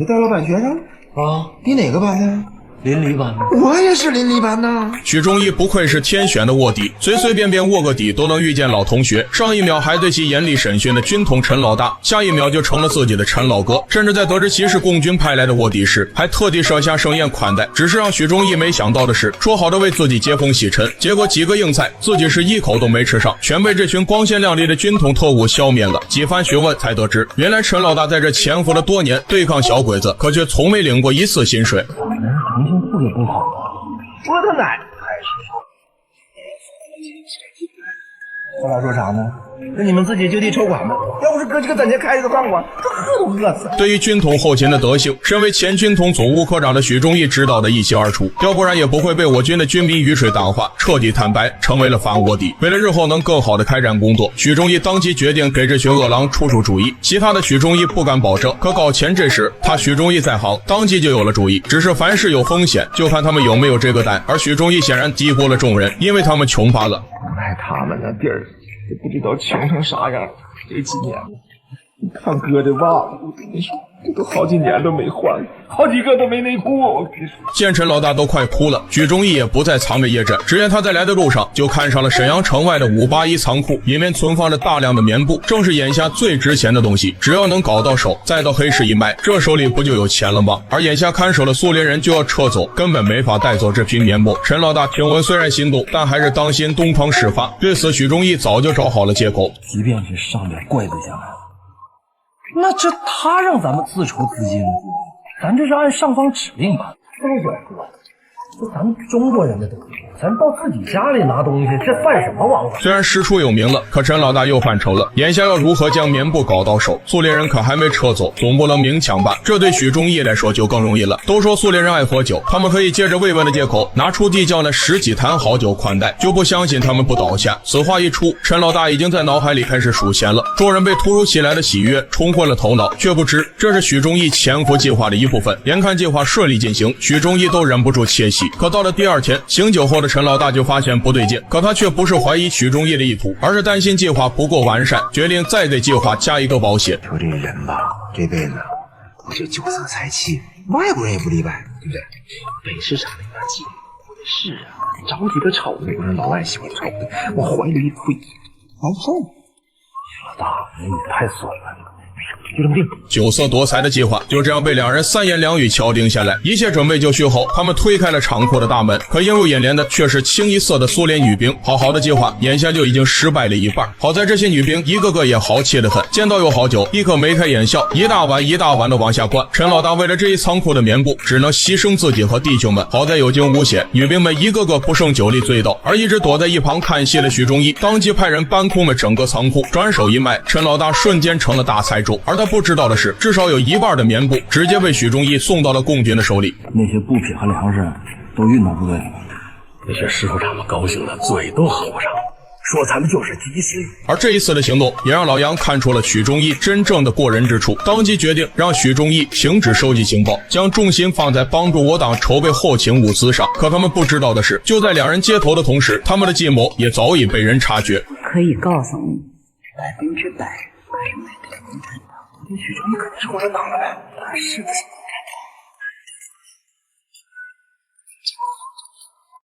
你带老板学生啊？你哪个班的？邻里班的。我也是邻里班的。许忠义不愧是天选的卧底，随随便便卧个底都能遇见老同学。上一秒还对其严厉审讯的军统陈老大，下一秒就成了自己的陈老哥。甚至在得知其是共军派来的卧底时，还特地设下盛宴款待。只是让许忠义没想到的是，说好的为自己接风洗尘，结果几个硬菜自己是一口都没吃上，全被这群光鲜亮丽的军统特务消灭了。几番询问才得知，原来陈老大在这潜伏了多年，对抗小鬼子，可却从没领过一次薪水。诚信户也不好啊。说他奶奶我俩说啥呢？那你们自己就地抽管吧。要不是哥几个攒钱开这个饭馆，这饿都饿死了。对于军统后勤的德行，身为前军统总务科长的许忠义知道的一清二楚，要不然也不会被我军的军迷鱼水淡化，彻底坦白，成为了反卧底。为了日后能更好的开展工作，许忠义当即决定给这群恶狼出主意。其他的许忠义不敢保证，可搞钱这时他许忠义在行，当即就有了主意。只是凡事有风险，就看他们有没有这个胆。而许忠义显然低估了众人，因为他们穷怕了。赖他们那地儿也不知道穷成啥样，这几年你看哥的袜子，我跟你说，这都好几年都没换，好几个都没内裤，我跟你说。见陈老大都快哭了，许忠义也不再藏着掖着，只见他在来的路上就看上了沈阳城外的581仓库，里面存放着大量的棉布，正是眼下最值钱的东西，只要能搞到手，再到黑市一卖，这手里不就有钱了吗？而眼下看守的苏联人就要撤走，根本没法带走这批棉布。陈老大听闻虽然心动，但还是当心东窗事发，对此许忠义早就找好了借口。即便是上面怪罪下来了，那这他让咱们自筹资金，咱这是按上方指令办。再者说，这咱们中国人的东西，咱到自己家里拿东西，这犯什么王法？虽然师出有名了，可陈老大又犯愁了。眼下要如何将棉布搞到手？苏联人可还没撤走，总不能明抢吧？这对许忠义来说就更容易了。都说苏联人爱喝酒，他们可以借着慰问的借口，拿出地窖那10几坛好酒款待，就不相信他们不倒下。此话一出，陈老大已经在脑海里开始数钱了。众人被突如其来的喜悦冲昏了头脑，却不知这是许忠义潜伏计划的一部分。眼看计划顺利进行，许忠义都忍不住窃喜。可到了第二天，醒酒后的陈老大就发现不对劲，可他却不是怀疑许忠义的意图，而是担心计划不够完善，决定再给计划加一个保险。说这人吧，这辈子不就酒色财气，外国人也不例外，对不对？北市场那边鸡是啊，找几个丑的，不是老外喜欢丑的，往怀里一推，难受。老大，你太损了。就这么定，酒色夺财的计划就这样被两人3言2语敲定下来。一切准备就绪后，他们推开了厂库的大门，可映入眼帘的却是清一色的苏联女兵。好好的计划眼下就已经失败了一半。好在这些女兵一个个也豪气得很，见到有好酒立刻眉开眼笑，一大碗一大碗的往下灌。陈老大为了这一仓库的棉布，只能牺牲自己和弟兄们。好在有惊无险，女兵们一个个不胜酒力醉倒，而一直躲在一旁看戏的许忠义当即派人搬空了整个仓库，转手一卖，陈老大瞬间成了大财主。而他不知道的是，至少有一半的棉布直接被许忠义送到了共军的手里。那些布匹和粮食都运到部队了，那些师傅长们高兴的嘴都合不上，说咱们就是及时雨。而这一次的行动也让老杨看出了许忠义真正的过人之处，当即决定让许忠义停止收集情报，将重心放在帮助我党筹备后勤物资上。可他们不知道的是，就在两人接头的同时，他们的计谋也早已被人察觉。可以告诉你，100%是买的共产党。许忠义肯定是共产党的呗，是的。